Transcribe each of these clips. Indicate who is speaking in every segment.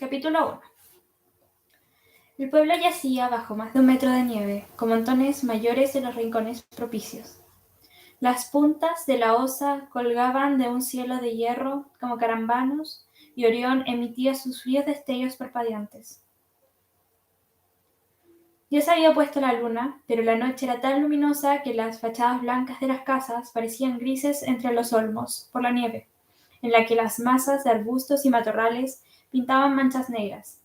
Speaker 1: Capítulo 1. El pueblo yacía bajo más de 1 metro de nieve, con montones mayores en los rincones propicios. Las puntas de la osa colgaban de un cielo de hierro como carambanos, y Orión emitía sus fríos destellos parpadeantes. Ya se había puesto la luna, pero la noche era tan luminosa que las fachadas blancas de las casas parecían grises entre los olmos, por la nieve, en la que las masas de arbustos y matorrales pintaban manchas negras,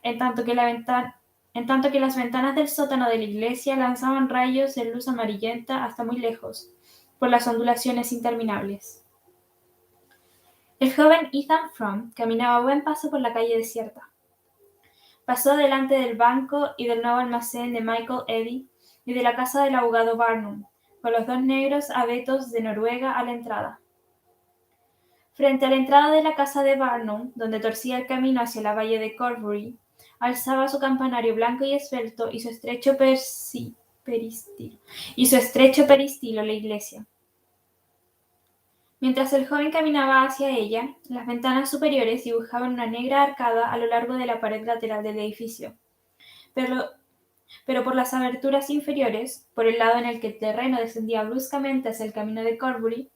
Speaker 1: en tanto que las ventanas del sótano de la iglesia lanzaban rayos de luz amarillenta hasta muy lejos, por las ondulaciones interminables. El joven Ethan Frome caminaba a buen paso por la calle desierta. Pasó delante del banco y del nuevo almacén de Michael Eddy y de la casa del abogado Barnum, con los 2 negros abetos de Noruega a la entrada. Frente a la entrada de la casa de Barnum, donde torcía el camino hacia la valle de Corbury, alzaba su campanario blanco y esbelto y su estrecho peristilo la iglesia. Mientras el joven caminaba hacia ella, las ventanas superiores dibujaban una negra arcada a lo largo de la pared lateral del edificio. Pero por las aberturas inferiores, por el lado en el que el terreno descendía bruscamente hacia el camino de Corbury,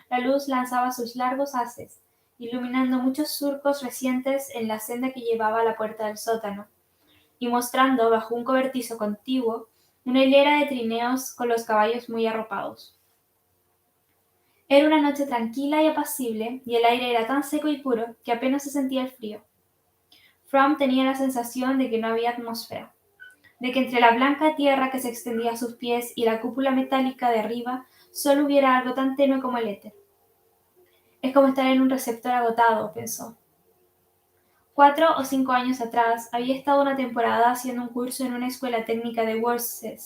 Speaker 1: la luz lanzaba sus largos haces, iluminando muchos surcos recientes en la senda que llevaba a la puerta del sótano, y mostrando bajo un cobertizo contiguo una hilera de trineos con los caballos muy arropados. Era una noche tranquila y apacible, y el aire era tan seco y puro que apenas se sentía el frío. Frome tenía la sensación de que no había atmósfera, de que entre la blanca tierra que se extendía a sus pies y la cúpula metálica de arriba solo hubiera algo tan tenue como el éter. Es como estar en un receptor agotado, pensó. 4 o 5 años atrás había estado una temporada haciendo un curso en una escuela técnica de Worcester,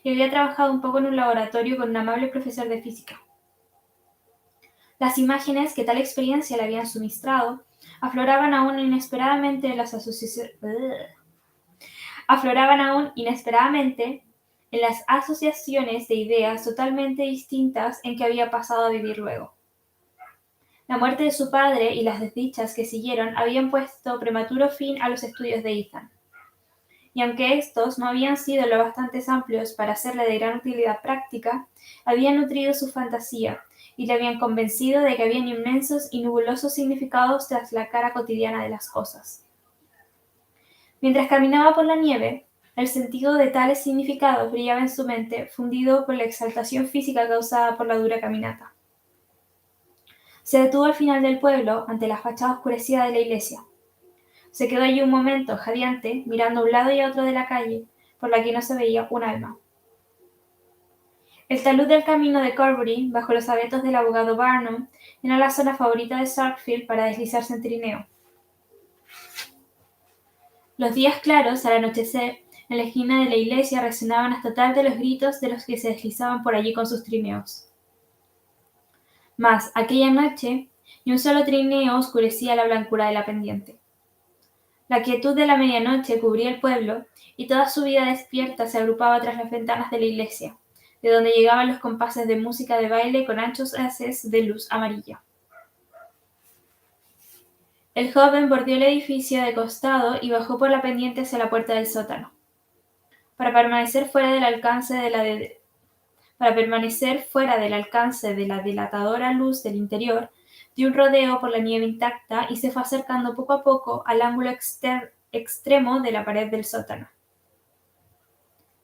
Speaker 1: y había trabajado un poco en un laboratorio con un amable profesor de física. Las imágenes que tal experiencia le habían suministrado afloraban aún inesperadamente en las asociaciones de ideas totalmente distintas en que había pasado a vivir luego. La muerte de su padre y las desdichas que siguieron habían puesto prematuro fin a los estudios de Ethan. Y aunque estos no habían sido lo bastante amplios para serle de gran utilidad práctica, habían nutrido su fantasía y le habían convencido de que habían inmensos y nebulosos significados tras la cara cotidiana de las cosas. Mientras caminaba por la nieve, el sentido de tales significados brillaba en su mente, fundido por la exaltación física causada por la dura caminata. Se detuvo al final del pueblo, ante la fachada oscurecida de la iglesia. Se quedó allí un momento, jadeante, mirando a un lado y a otro de la calle, por la que no se veía un alma. El talud del camino de Corbury, bajo los abetos del abogado Barnum, era la zona favorita de Sarkfield para deslizarse en trineo. Los días claros, al anochecer, en la esquina de la iglesia resonaban hasta tarde los gritos de los que se deslizaban por allí con sus trineos. Mas, aquella noche, ni un solo trineo oscurecía la blancura de la pendiente. La quietud de la medianoche cubría el pueblo, y toda su vida despierta se agrupaba tras las ventanas de la iglesia, de donde llegaban los compases de música de baile con anchos haces de luz amarilla. El joven bordeó el edificio de costado y bajó por la pendiente hacia la puerta del sótano. Para permanecer fuera del alcance de la dilatadora luz del interior, dio un rodeo por la nieve intacta y se fue acercando poco a poco al ángulo extremo de la pared del sótano.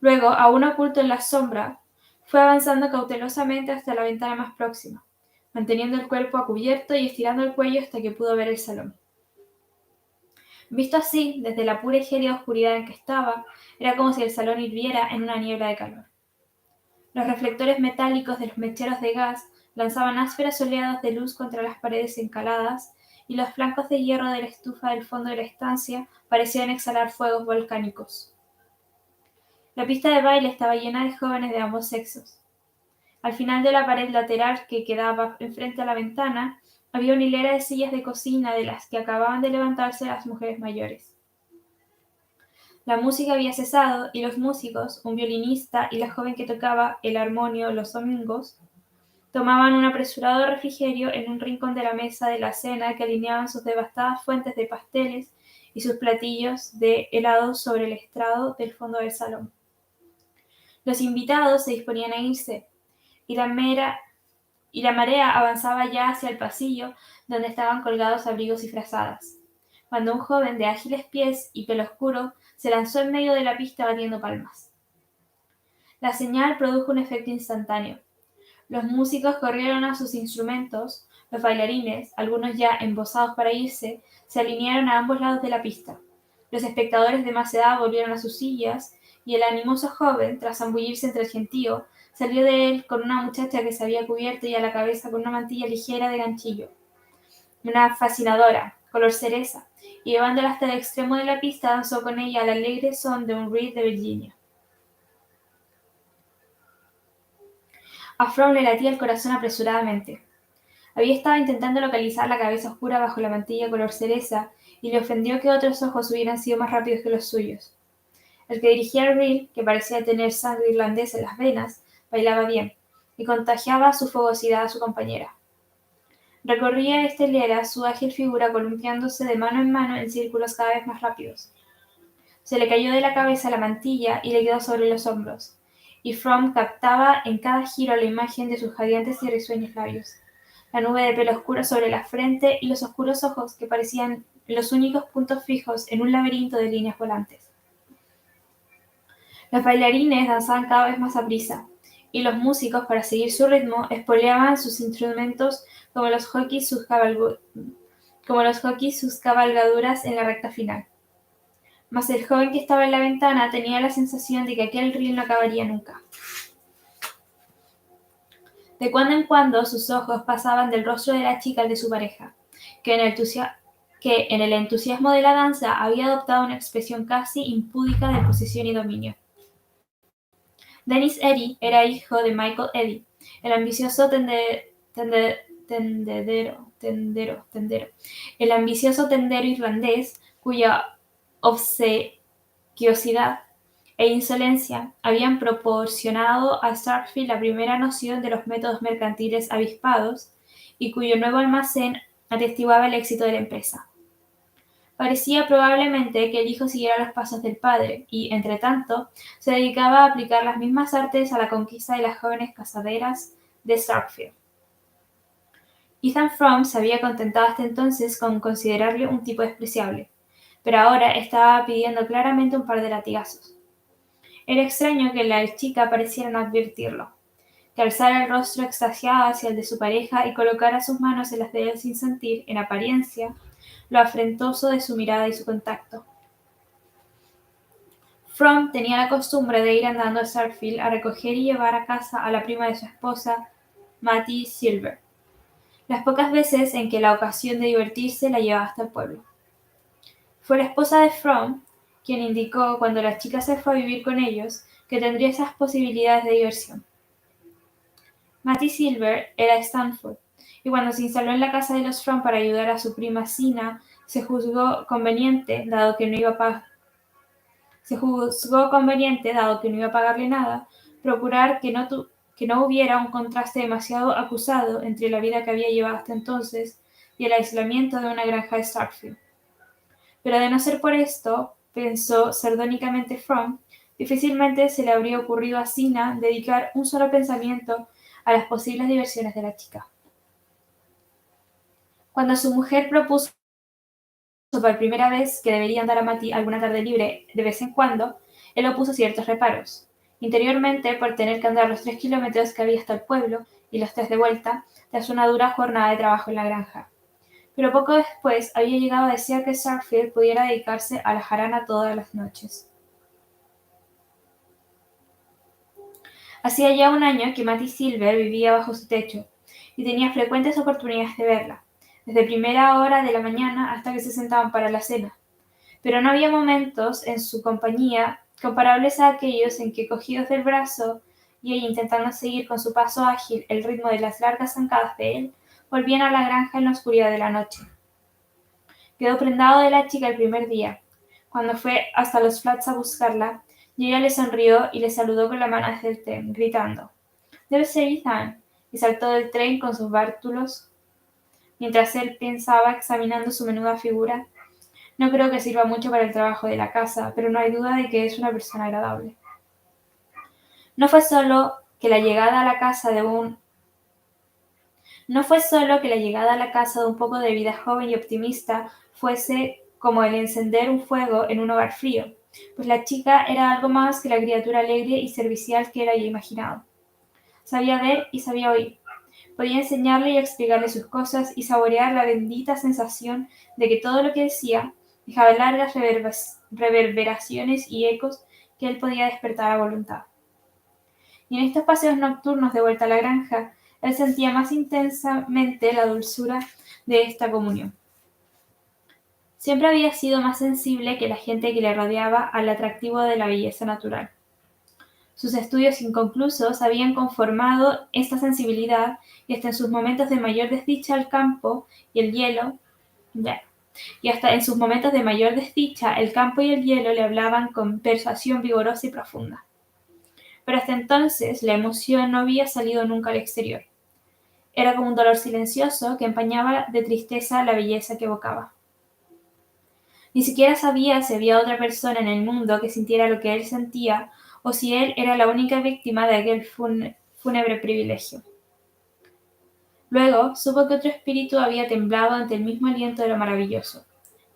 Speaker 1: Luego, aún oculto en la sombra, fue avanzando cautelosamente hasta la ventana más próxima, manteniendo el cuerpo a cubierto y estirando el cuello hasta que pudo ver el salón. Visto así, desde la pura y gélida oscuridad en que estaba, era como si el salón hirviera en una niebla de calor. Los reflectores metálicos de los mecheros de gas lanzaban ásperas oleadas de luz contra las paredes encaladas, y los flancos de hierro de la estufa del fondo de la estancia parecían exhalar fuegos volcánicos. La pista de baile estaba llena de jóvenes de ambos sexos. Al final de la pared lateral que quedaba enfrente a la ventana, había una hilera de sillas de cocina de las que acababan de levantarse las mujeres mayores. La música había cesado y los músicos, un violinista y la joven que tocaba el armonio los domingos, Tomaban un apresurado refrigerio en un rincón de la mesa de la cena que alineaban sus devastadas fuentes de pasteles y sus platillos de helado sobre el estrado del fondo del salón. Los invitados se disponían a irse, y la marea avanzaba ya hacia el pasillo donde estaban colgados abrigos y frazadas, cuando un joven de ágiles pies y pelo oscuro se lanzó en medio de la pista batiendo palmas. La señal produjo un efecto instantáneo. Los músicos corrieron a sus instrumentos, los bailarines, algunos ya embosados para irse, se alinearon a ambos lados de la pista. Los espectadores de más edad volvieron a sus sillas y el animoso joven, tras zambullirse entre el gentío, salió de él con una muchacha que se había cubierto y a la cabeza con una mantilla ligera de ganchillo. Una fascinadora, color cereza, y llevándola hasta el extremo de la pista danzó con ella al alegre son de un reed de Virginia. A Fromm le latía el corazón apresuradamente. Había estado intentando localizar la cabeza oscura bajo la mantilla color cereza y le ofendió que otros ojos hubieran sido más rápidos que los suyos. El que dirigía el reel, que parecía tener sangre irlandesa en las venas, bailaba bien y contagiaba su fogosidad a su compañera. Recorría esta hilera su ágil figura columpiándose de mano en mano en círculos cada vez más rápidos. Se le cayó de la cabeza la mantilla y le quedó sobre los hombros, y Fromm captaba en cada giro la imagen de sus jadeantes y risueños labios, la nube de pelo oscuro sobre la frente y los oscuros ojos que parecían los únicos puntos fijos en un laberinto de líneas volantes. Los bailarines danzaban cada vez más aprisa, y los músicos, para seguir su ritmo, espoleaban sus instrumentos como los jockeys sus cabalgaduras en la recta final. Mas el joven que estaba en la ventana tenía la sensación de que aquel reel no acabaría nunca. De cuando en cuando sus ojos pasaban del rostro de la chica al de su pareja, que en el entusiasmo de la danza había adoptado una expresión casi impúdica de posesión y dominio. Dennis Eddy era hijo de Michael Eddy, el ambicioso tendero irlandés cuya obsequiosidad e insolencia habían proporcionado a Starkfield la primera noción de los métodos mercantiles avispados y cuyo nuevo almacén atestiguaba el éxito de la empresa. Parecía probablemente que el hijo siguiera los pasos del padre y, entretanto, se dedicaba a aplicar las mismas artes a la conquista de las jóvenes casaderas de Starkfield. Ethan Fromm se había contentado hasta entonces con considerarle un tipo despreciable, pero ahora estaba pidiendo claramente un par de latigazos. Era extraño que la chica pareciera no advertirlo, que alzara el rostro extasiado hacia el de su pareja y colocara sus manos en las de él sin sentir, en apariencia, lo afrentoso de su mirada y su contacto. Fromm tenía la costumbre de ir andando a Starkfield a recoger y llevar a casa a la prima de su esposa, Mattie Silver, las pocas veces en que la ocasión de divertirse la llevaba hasta el pueblo. Fue la esposa de Fromm quien indicó, cuando la chica se fue a vivir con ellos, que tendría esas posibilidades de diversión. Mattie Silver era de Stanford, y cuando se instaló en la casa de los Fromm para ayudar a su prima Sina, se juzgó conveniente, dado que no iba a pagarle nada, procurar que no hubiera un contraste demasiado acusado entre la vida que había llevado hasta entonces y el aislamiento de una granja de Starkfield. Pero de no ser por esto, pensó sardónicamente Fromm, difícilmente se le habría ocurrido a Sina dedicar un solo pensamiento a las posibles diversiones de la chica. Cuando su mujer propuso por primera vez que deberían dar a Mattie alguna tarde libre de vez en cuando, él opuso ciertos reparos. Interiormente, por tener que andar los 3 kilómetros que había hasta el pueblo y los 3 de vuelta, tras una dura jornada de trabajo en la granja. Pero poco después había llegado a desear que Starkfield pudiera dedicarse a la jarana todas las noches. Hacía ya un año que Mattie Silver vivía bajo su techo, y tenía frecuentes oportunidades de verla, desde primera hora de la mañana hasta que se sentaban para la cena. Pero no había momentos en su compañía comparables a aquellos en que, cogidos del brazo y ella intentando seguir con su paso ágil el ritmo de las largas zancadas de él, volvían a la granja en la oscuridad de la noche. Quedó prendado de la chica el primer día. Cuando fue hasta los flats a buscarla, y ella le sonrió y le saludó con la mano desde el tren, gritando: «Debe ser Ethan. y saltó del tren con sus bártulos, mientras él pensaba examinando su menuda figura. No creo que sirva mucho para el trabajo de la casa, pero no hay duda de que es una persona agradable. No fue solo que la llegada a la casa de un poco de vida joven y optimista fuese como el encender un fuego en un hogar frío, pues la chica era algo más que la criatura alegre y servicial que él había imaginado. Sabía ver y sabía oír. Podía enseñarle y explicarle sus cosas y saborear la bendita sensación de que todo lo que decía dejaba largas reverberaciones y ecos que él podía despertar a voluntad. Y en estos paseos nocturnos de vuelta a la granja, él sentía más intensamente la dulzura de esta comunión. Siempre había sido más sensible que la gente que le rodeaba al atractivo de la belleza natural. Sus estudios inconclusos habían conformado esta sensibilidad y hasta en sus momentos de mayor desdicha el campo y el hielo, y hasta en sus momentos de mayor desdicha el campo y el hielo le hablaban con persuasión vigorosa y profunda. Pero hasta entonces la emoción no había salido nunca al exterior. Era como un dolor silencioso que empañaba de tristeza la belleza que evocaba. Ni siquiera sabía si había otra persona en el mundo que sintiera lo que él sentía o si él era la única víctima de aquel fúnebre privilegio. Luego supo que otro espíritu había temblado ante el mismo aliento de lo maravilloso,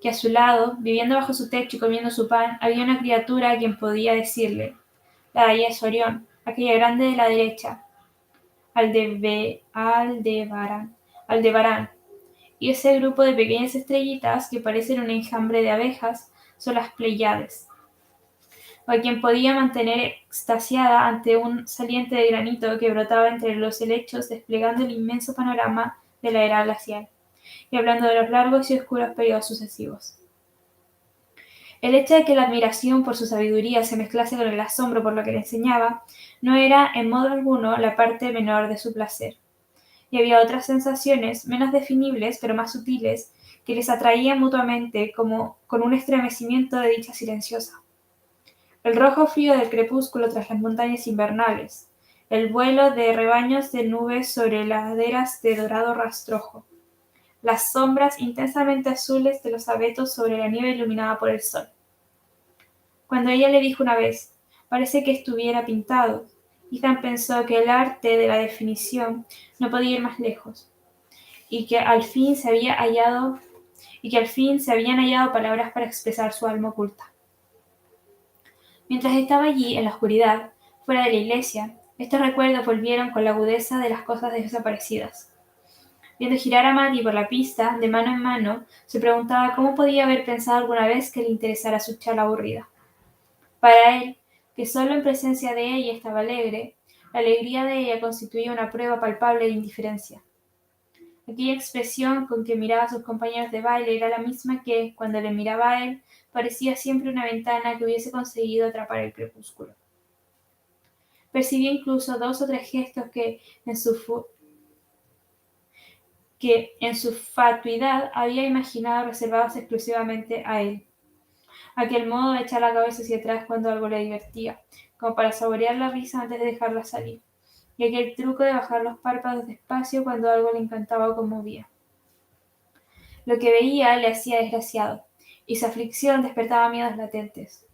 Speaker 1: que a su lado, viviendo bajo su techo y comiendo su pan, había una criatura a quien podía decirle, la de allá es Orión, aquella grande de la derecha, Aldebarán, y ese grupo de pequeñas estrellitas que parecen un enjambre de abejas son las Pléyades, o a quien podía mantener extasiada ante un saliente de granito que brotaba entre los helechos desplegando el inmenso panorama de la era glacial, y hablando de los largos y oscuros periodos sucesivos. El hecho de que la admiración por su sabiduría se mezclase con el asombro por lo que le enseñaba no era en modo alguno la parte menor de su placer, y había otras sensaciones, menos definibles pero más sutiles, que les atraían mutuamente como con un estremecimiento de dicha silenciosa. El rojo frío del crepúsculo tras las montañas invernales, el vuelo de rebaños de nubes sobre laderas de dorado rastrojo, las sombras intensamente azules de los abetos sobre la nieve iluminada por el sol. Cuando ella le dijo una vez, parece que estuviera pintado, Ethan pensó que el arte de la definición no podía ir más lejos, y que al fin se habían hallado palabras para expresar su alma oculta. Mientras estaba allí, en la oscuridad, fuera de la iglesia, estos recuerdos volvieron con la agudeza de las cosas desaparecidas. Viendo girar a Matty por la pista, de mano en mano, se preguntaba cómo podía haber pensado alguna vez que le interesara su charla aburrida. Para él, que solo en presencia de ella estaba alegre, la alegría de ella constituía una prueba palpable de indiferencia. Aquella expresión con que miraba a sus compañeros de baile era la misma que, cuando le miraba a él, parecía siempre una ventana que hubiese conseguido atrapar el crepúsculo. Percibía incluso 2 o 3 gestos que en su fatuidad había imaginado reservados exclusivamente a él. Aquel modo de echar la cabeza hacia atrás cuando algo le divertía, como para saborear la risa antes de dejarla salir, y aquel truco de bajar los párpados despacio cuando algo le encantaba o conmovía. Lo que veía le hacía desgraciado, y su aflicción despertaba miedos latentes.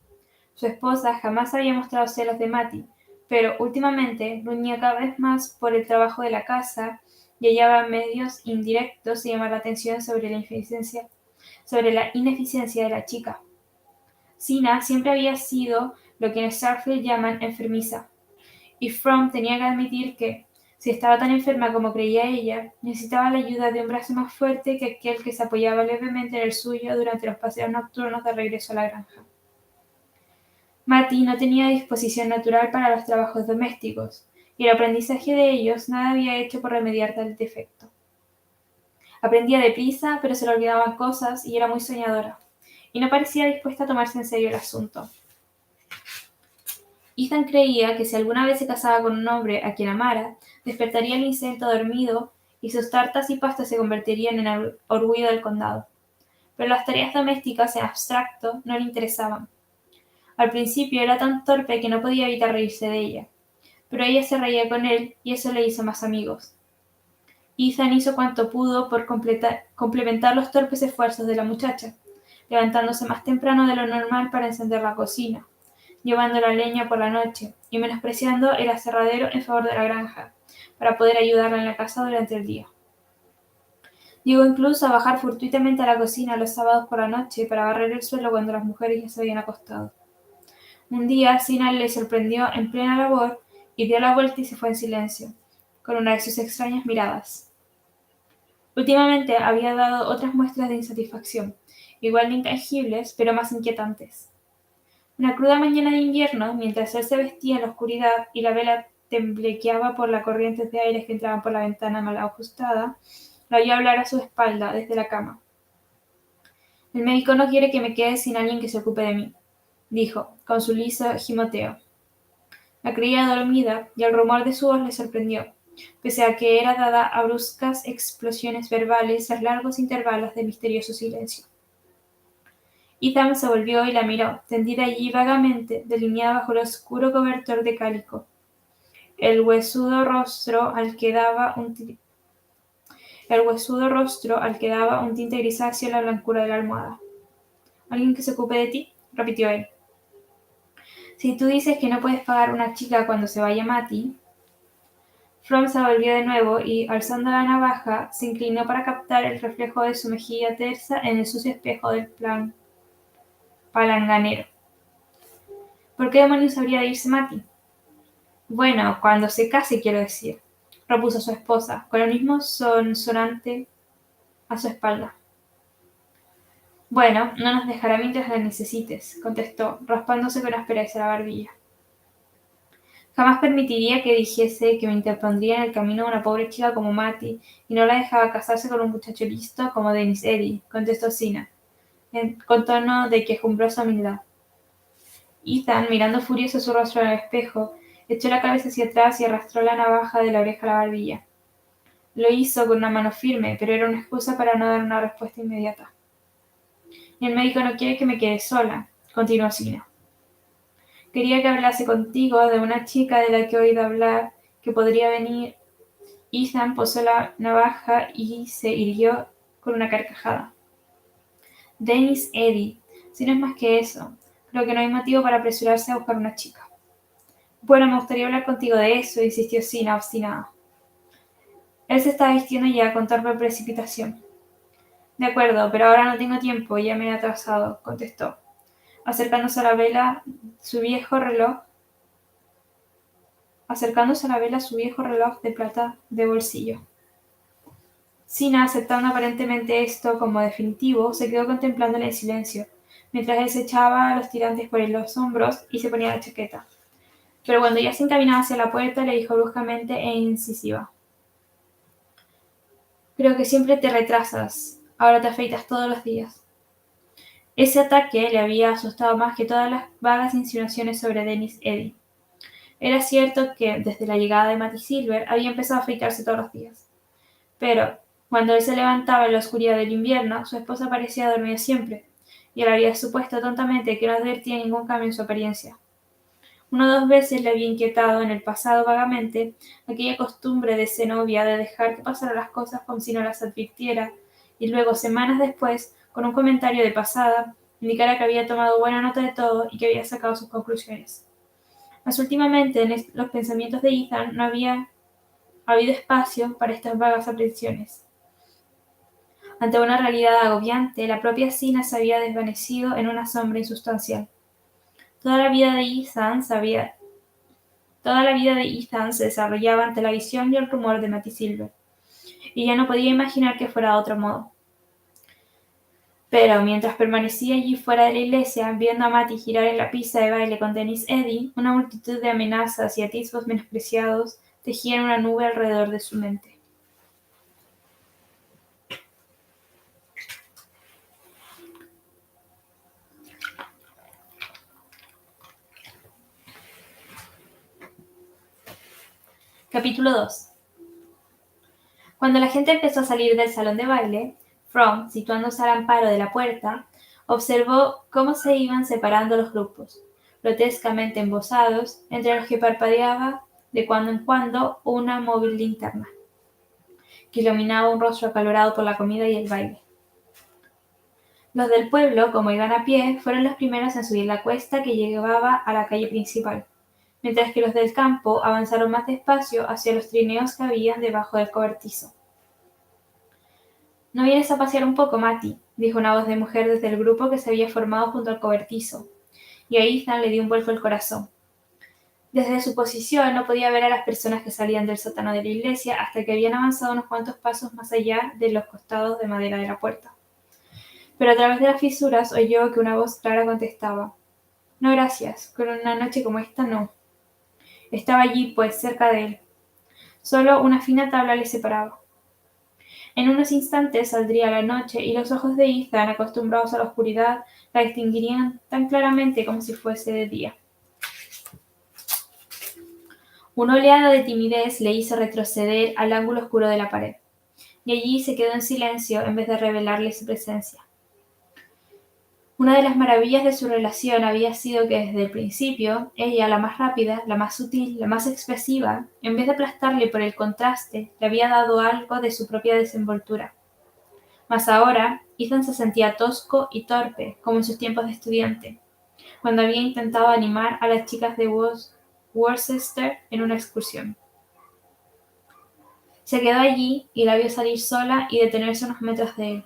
Speaker 1: Su esposa jamás había mostrado celos de Matty, pero últimamente gruñía cada vez más por el trabajo de la casa y hallaba medios indirectos de llamar la atención sobre la ineficiencia de la chica. Sina siempre había sido lo que en Starfield llaman enfermiza, y From tenía que admitir que, si estaba tan enferma como creía ella, necesitaba la ayuda de un brazo más fuerte que aquel que se apoyaba levemente en el suyo durante los paseos nocturnos de regreso a la granja. Matty no tenía disposición natural para los trabajos domésticos, y el aprendizaje de ellos nada había hecho por remediar tal defecto. Aprendía deprisa, pero se le olvidaban cosas y era muy soñadora, y no parecía dispuesta a tomarse en serio el asunto. Ethan creía que si alguna vez se casaba con un hombre a quien amara, despertaría el insecto dormido y sus tartas y pastas se convertirían en el orgullo del condado. Pero las tareas domésticas en abstracto no le interesaban. Al principio era tan torpe que no podía evitar reírse de ella. pero ella se reía con él y eso le hizo más amigos. Ethan hizo cuanto pudo por complementar los torpes esfuerzos de la muchacha, levantándose más temprano de lo normal para encender la cocina, llevando la leña por la noche y menospreciando el aserradero en favor de la granja, para poder ayudarla en la casa durante el día. Llegó incluso a bajar fortuitamente a la cocina los sábados por la noche para barrer el suelo cuando las mujeres ya se habían acostado. Un día, Sina le sorprendió en plena labor y dio la vuelta y se fue en silencio, con una de sus extrañas miradas. Últimamente había dado otras muestras de insatisfacción, igual de intangibles, pero más inquietantes. Una cruda mañana de invierno, mientras él se vestía en la oscuridad y la vela temblequeaba por las corrientes de aire que entraban por la ventana mal ajustada, la oyó hablar a su espalda desde la cama. «El médico no quiere que me quede sin alguien que se ocupe de mí», dijo, con su liso gimoteo. La creía dormida y el rumor de su voz le sorprendió, pese a que era dada a bruscas explosiones verbales tras largos intervalos de misterioso silencio. Ethan se volvió y la miró, tendida allí vagamente, delineada bajo el oscuro cobertor de cálico. El huesudo rostro al que daba un tinte grisáceo en la blancura de la almohada. «¿Alguien que se ocupe de ti?», repitió él. «Si tú dices que no puedes pagar una chica cuando se vaya Matty». From se volvió de nuevo y, alzando la navaja, se inclinó para captar el reflejo de su mejilla tersa en el sucio espejo del palanganero. «¿Por qué demonios habría de irse Matty?» «Bueno, cuando se case, quiero decir», repuso su esposa, con el mismo sonante a su espalda. «Bueno, no nos dejará mientras la necesites», contestó, raspándose con aspereza la barbilla. «Jamás permitiría que dijese que me interpondría en el camino de una pobre chica como Matty y no la dejaba casarse con un muchacho listo como Dennis Eddy», contestó Sina, con tono de quejumbrosa humildad. Ethan, mirando furioso su rostro en el espejo, echó la cabeza hacia atrás y arrastró la navaja de la oreja a la barbilla. Lo hizo con una mano firme, pero era una excusa para no dar una respuesta inmediata. «Y el médico no quiere que me quede sola», continuó Sina. «Quería que hablase contigo de una chica de la que he oído hablar, que podría venir». Ethan posó la navaja y se irguió con una carcajada. «Dennis Eddy, si no es más que eso, creo que no hay motivo para apresurarse a buscar una chica». «Bueno, me gustaría hablar contigo de eso», insistió Sina, obstinada. Él se estaba vistiendo ya con torpe precipitación. «De acuerdo, pero ahora no tengo tiempo, ya me he atrasado», contestó, acercándose a la vela su viejo reloj de plata de bolsillo. Sina, aceptando aparentemente esto como definitivo, se quedó contemplándole en silencio, mientras él se echaba los tirantes por los hombros y se ponía la chaqueta. Pero cuando ya se encaminaba hacia la puerta, le dijo bruscamente e incisiva: «Creo que siempre te retrasas. Ahora te afeitas todos los días». Ese ataque le había asustado más que todas las vagas insinuaciones sobre Dennis Eddy. Era cierto que, desde la llegada de Matty Silver, había empezado a afeitarse todos los días. Pero, cuando él se levantaba en la oscuridad del invierno, su esposa parecía dormir siempre, y él había supuesto tontamente que no advertía ningún cambio en su apariencia. Una o dos veces le había inquietado en el pasado vagamente aquella costumbre de cenobia de dejar que pasaran las cosas como si no las advirtiera, y luego, semanas después, con un comentario de pasada, indicara que había tomado buena nota de todo y que había sacado sus conclusiones. Mas últimamente en los pensamientos de Ethan no había habido espacio para estas vagas aprensiones. Ante una realidad agobiante, la propia Sina se había desvanecido en una sombra insustancial. Toda la vida de Ethan se desarrollaba ante la visión y el rumor de Matty Silver, y ya no podía imaginar que fuera de otro modo. Pero mientras permanecía allí fuera de la iglesia, viendo a Matty girar en la pista de baile con Dennis Eddy, una multitud de amenazas y atisbos menospreciados tejían una nube alrededor de su mente. Capítulo 2. Cuando la gente empezó a salir del salón de baile, From, situándose al amparo de la puerta, observó cómo se iban separando los grupos, grotescamente embosados, entre los que parpadeaba de cuando en cuando una móvil linterna, que iluminaba un rostro acalorado por la comida y el baile. Los del pueblo, como iban a pie, fueron los primeros en subir la cuesta que llevaba a la calle principal, mientras que los del campo avanzaron más despacio hacia los trineos que había debajo del cobertizo. ¿No vienes a pasear un poco, Matty?, dijo una voz de mujer desde el grupo que se había formado junto al cobertizo, y a Ethan le dio un vuelco el corazón. Desde su posición no podía ver a las personas que salían del sótano de la iglesia hasta que habían avanzado unos cuantos pasos más allá de los costados de madera de la puerta. Pero a través de las fisuras oyó que una voz clara contestaba: «No, gracias, con una noche como esta no». Estaba allí, pues, cerca de él. Solo una fina tabla le separaba. En unos instantes saldría la noche y los ojos de Ethan, acostumbrados a la oscuridad, la distinguirían tan claramente como si fuese de día. Una oleada de timidez le hizo retroceder al ángulo oscuro de la pared, y allí se quedó en silencio en vez de revelarle su presencia. Una de las maravillas de su relación había sido que desde el principio, ella, la más rápida, la más sutil, la más expresiva, en vez de aplastarle por el contraste, le había dado algo de su propia desenvoltura. Mas ahora, Ethan se sentía tosco y torpe, como en sus tiempos de estudiante, cuando había intentado animar a las chicas de Worcester en una excursión. Se quedó allí y la vio salir sola y detenerse unos metros de él.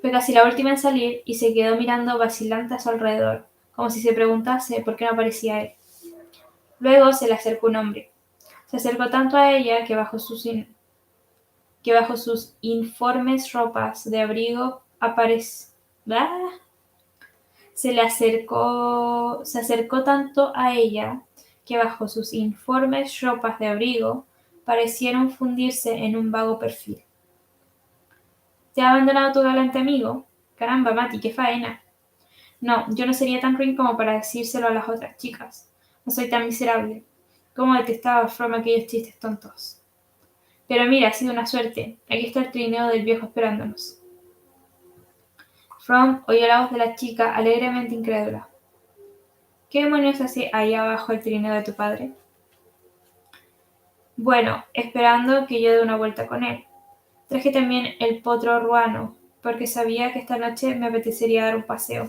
Speaker 1: Fue casi la última en salir y se quedó mirando vacilante a su alrededor, como si se preguntase por qué no aparecía él. Luego se le acercó un hombre. Se acercó tanto a ella que bajo sus informes ropas de abrigo se acercó tanto a ella que bajo sus informes ropas de abrigo parecieron fundirse en un vago perfil. ¿Te ha abandonado tu galante amigo? Caramba, Matty, qué faena. No, yo no sería tan ruin como para decírselo a las otras chicas. No soy tan miserable. Cómo detestaba From aquellos chistes tontos. Pero mira, ha sido una suerte. Aquí está el trineo del viejo esperándonos. From oyó la voz de la chica alegremente incrédula. ¿Qué demonios hace ahí abajo el trineo de tu padre? Bueno, esperando que yo dé una vuelta con él. Traje también el potro ruano, porque sabía que esta noche me apetecería dar un paseo.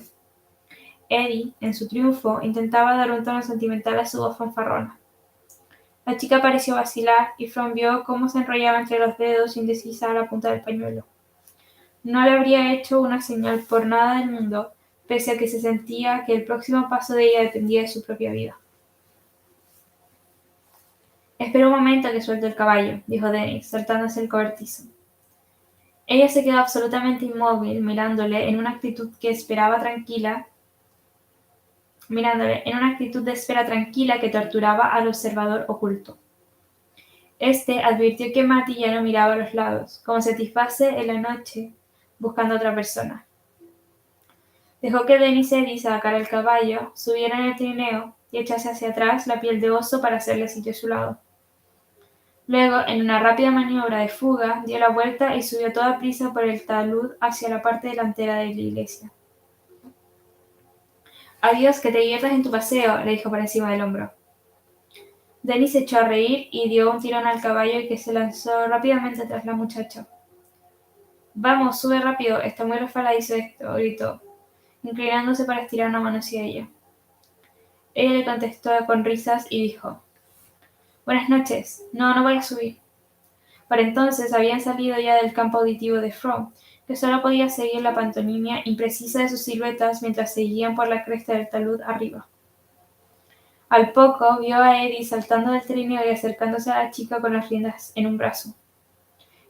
Speaker 1: Eddie, en su triunfo, intentaba dar un tono sentimental a su voz fanfarrona. La chica pareció vacilar y From vio cómo se enrollaba entre los dedos indecisa a la punta del pañuelo. No le habría hecho una señal por nada del mundo, pese a que se sentía que el próximo paso de ella dependía de su propia vida. «Espera un momento que suelte el caballo», dijo Dennis, saltándose el cobertizo. Ella se quedó absolutamente inmóvil, mirándole en una actitud de espera tranquila que torturaba al observador oculto. Este advirtió que Matty ya no miraba a los lados, como satisface en la noche, buscando a otra persona. Dejó que Dennis y Eddie sacara el caballo, subieran el trineo y echase hacia atrás la piel de oso para hacerle sitio a su lado. Luego, en una rápida maniobra de fuga, dio la vuelta y subió a toda prisa por el talud hacia la parte delantera de la iglesia. «Adiós, que te diviertas en tu paseo», le dijo por encima del hombro. Dennis se echó a reír y dio un tirón al caballo que se lanzó rápidamente tras la muchacha. «Vamos, sube rápido, está muy resbaladizo esto», gritó, inclinándose para estirar una mano hacia ella. Ella le contestó con risas y dijo: «Buenas noches. No, no voy a subir». Para entonces habían salido ya del campo auditivo de From, que solo podía seguir la pantomima imprecisa de sus siluetas mientras seguían por la cresta del talud arriba. Al poco vio a Eddie saltando del trineo y acercándose a la chica con las riendas en un brazo.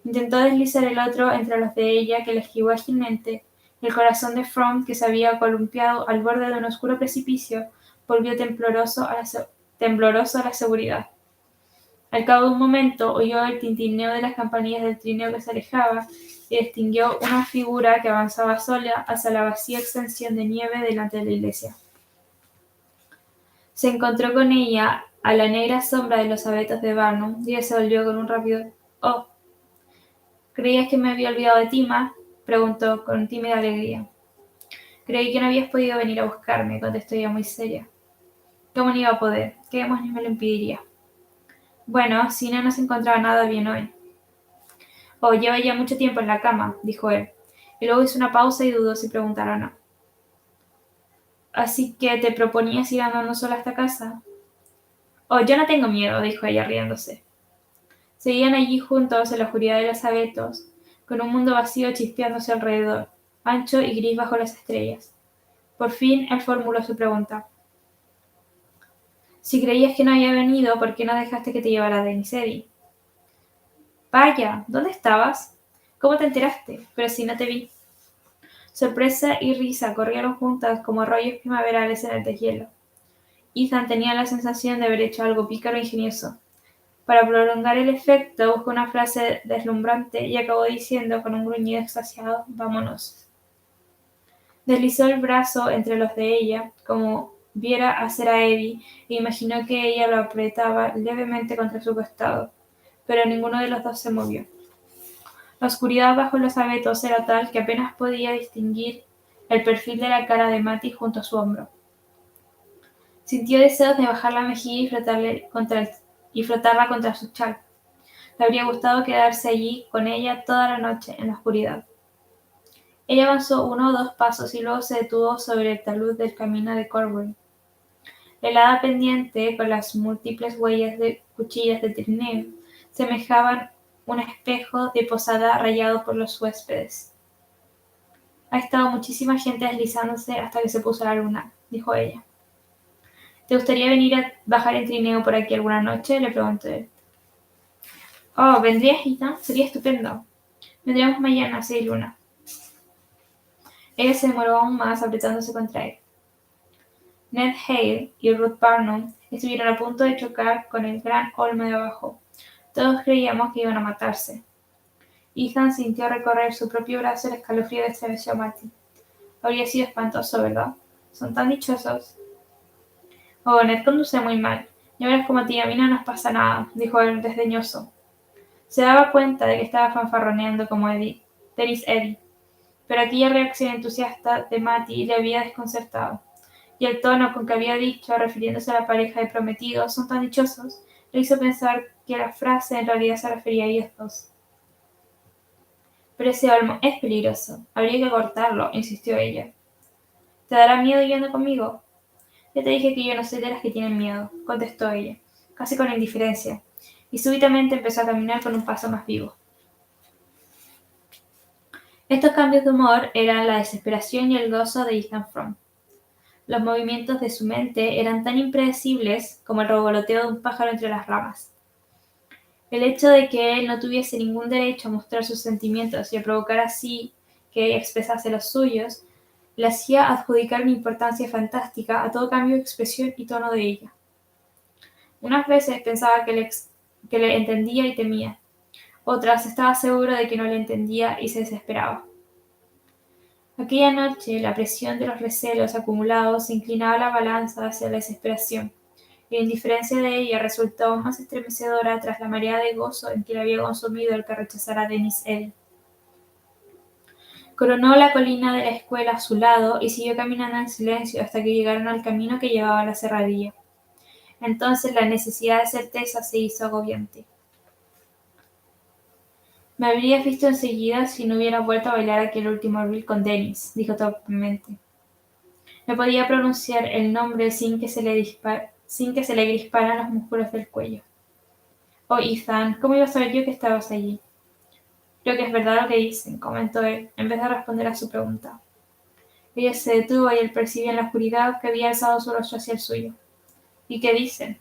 Speaker 1: Intentó deslizar el otro entre los de ella, que le esquivó ágilmente, y el corazón de From, que se había columpiado al borde de un oscuro precipicio, volvió tembloroso a la seguridad. Al cabo de un momento oyó el tintineo de las campanillas del trineo que se alejaba y distinguió una figura que avanzaba sola hacia la vacía extensión de nieve delante de la iglesia. Se encontró con ella a la negra sombra de los abetos de Barnum y ella se volvió con un rápido «Oh». «¿Creías que me había olvidado de ti, Ma?», preguntó con tímida alegría. «Creí que no habías podido venir a buscarme», contestó ella muy seria. «¿Cómo no iba a poder? ¿Qué demonios me lo impediría?». Bueno, Sina no se encontraba nada bien hoy. Oh, lleva ya mucho tiempo en la cama, dijo él. Y luego hizo una pausa y dudó si preguntar o no. Así que te proponías ir andando sola a esta casa. Oh, yo no tengo miedo, dijo ella riéndose. Seguían allí juntos en la oscuridad de los abetos, con un mundo vacío chispeándose alrededor, ancho y gris bajo las estrellas. Por fin él formuló su pregunta. Si creías que no había venido, ¿por qué no dejaste que te llevara Denis Eddy? Vaya, ¿dónde estabas? ¿Cómo te enteraste? Pero si no te vi. Sorpresa y risa corrieron juntas como arroyos primaverales en el deshielo. Ethan tenía la sensación de haber hecho algo pícaro e ingenioso. Para prolongar el efecto, buscó una frase deslumbrante y acabó diciendo con un gruñido extasiado: «Vámonos». Deslizó el brazo entre los de ella, como viera hacer a Eddie, e imaginó que ella lo apretaba levemente contra su costado, pero ninguno de los dos se movió. La oscuridad bajo los abetos era tal que apenas podía distinguir el perfil de la cara de Matty junto a su hombro. Sintió deseos de bajar la mejilla y frotarla contra su chal. Le habría gustado quedarse allí con ella toda la noche, en la oscuridad. Ella avanzó 1 o 2 pasos y luego se detuvo sobre el talud del camino de Corbury. La helada pendiente, con las múltiples huellas de cuchillas de trineo, semejaban un espejo de posada rayado por los huéspedes. Ha estado muchísima gente deslizándose hasta que se puso la luna, dijo ella. ¿Te gustaría venir a bajar en trineo por aquí alguna noche? Le preguntó él. Oh, ¿vendrías, Ethan? Sería estupendo. Vendríamos mañana, si hay luna. Ella se demoró aún más, apretándose contra él. Ned Hale y Ruth Barnum estuvieron a punto de chocar con el gran olmo de abajo. Todos creíamos que iban a matarse. Ethan sintió recorrer su propio brazo el escalofrío de estremeció a Matty. Habría sido espantoso, ¿verdad? Son tan dichosos. Oh, Ned conduce muy mal. Ya verás como a ti y a mí no nos pasa nada, dijo él desdeñoso. Se daba cuenta de que estaba fanfarroneando como Denis Eddy, pero aquella reacción entusiasta de Matty le había desconcertado, y el tono con que había dicho, refiriéndose a la pareja de prometidos, son tan dichosos, le hizo pensar que la frase en realidad se refería a ellos dos. Pero ese olmo es peligroso. Habría que cortarlo, insistió ella. ¿Te dará miedo yendo conmigo? Ya te dije que yo no soy de las que tienen miedo, contestó ella, casi con indiferencia, y súbitamente empezó a caminar con un paso más vivo. Estos cambios de humor eran la desesperación y el gozo de Ethan Frome. Los movimientos de su mente eran tan impredecibles como el revoloteo de un pájaro entre las ramas. El hecho de que él no tuviese ningún derecho a mostrar sus sentimientos y a provocar así que ella expresase los suyos, le hacía adjudicar una importancia fantástica a todo cambio de expresión y tono de ella. Unas veces pensaba que le entendía y temía, otras estaba seguro de que no le entendía y se desesperaba. Aquella noche, la presión de los recelos acumulados inclinaba la balanza hacia la desesperación, y la indiferencia de ella resultó aún más estremecedora tras la marea de gozo en que le había consumido el que rechazara a Denis Eddy. Coronó la colina de la escuela a su lado y siguió caminando en silencio hasta que llegaron al camino que llevaba a la cerradilla. Entonces la necesidad de certeza se hizo agobiante. Me habrías visto enseguida si no hubiera vuelto a bailar aquel último reel con Denis, dijo torpemente. No podía pronunciar el nombre sin que se le crisparan los músculos del cuello. Oh, Ethan, ¿cómo iba a saber yo que estabas allí? Creo que es verdad lo que dicen, comentó él, en vez de responder a su pregunta. Ella se detuvo y él percibió en la oscuridad que había alzado su rostro hacia el suyo. ¿Y qué dicen?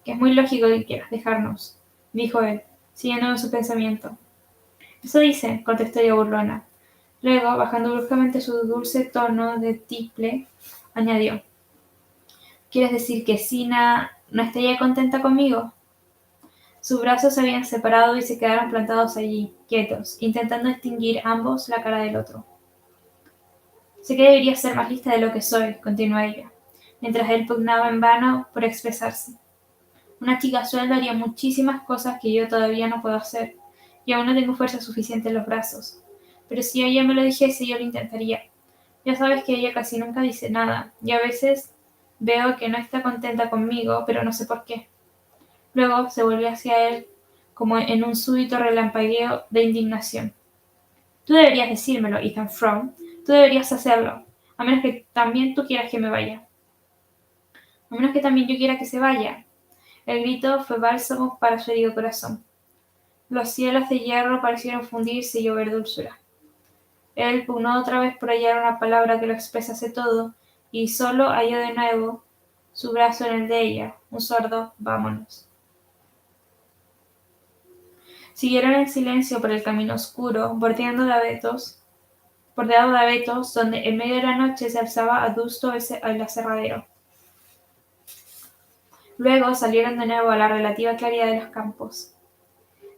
Speaker 1: Que es muy lógico que quieras dejarnos, dijo él, siguiendo en su pensamiento. Eso dicen, contestó ella burlona. Luego, bajando bruscamente su dulce tono de tiple, añadió: ¿Quieres decir que Sina no estaría contenta conmigo? Sus brazos se habían separado y se quedaron plantados allí, quietos, intentando distinguir ambos la cara del otro. Sé que debería ser más lista de lo que soy, continuó ella, mientras él pugnaba en vano por expresarse. Una chica suelda haría muchísimas cosas que yo todavía no puedo hacer, y aún no tengo fuerza suficiente en los brazos. Pero si ella me lo dijese, yo lo intentaría. Ya sabes que ella casi nunca dice nada, y a veces veo que no está contenta conmigo, pero no sé por qué. Luego se volvió hacia él como en un súbito relampagueo de indignación. Tú deberías decírmelo, Ethan Frome. Tú deberías hacerlo. A menos que también tú quieras que me vaya. A menos que también yo quiera que se vaya. El grito fue bálsamo para su herido corazón. Los cielos de hierro parecieron fundirse y llover dulzura. Él pugnó otra vez por hallar una palabra que lo expresase todo, y solo halló de nuevo su brazo en el de ella, un sordo vámonos. Siguieron en silencio por el camino oscuro, bordeado de abetos, donde en medio de la noche se alzaba adusto el aserradero. Luego salieron de nuevo a la relativa claridad de los campos.